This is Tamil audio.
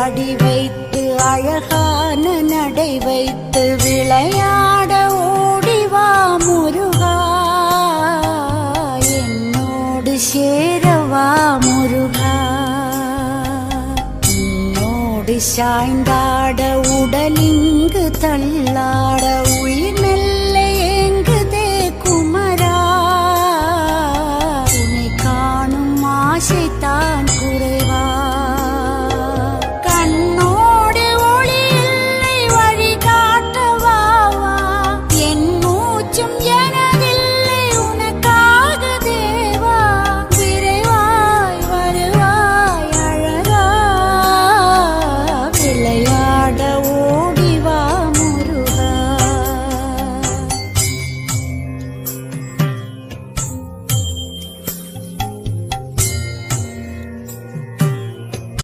அடி வைத்து அழகான நடை வைத்து விளையாட ஓடிவா முருகா, என்னோடு சேரவா முருகா. உன்னோடு சாய்ந்தாட உடலிங்கு தள்ளாட உயிர் மெல்ல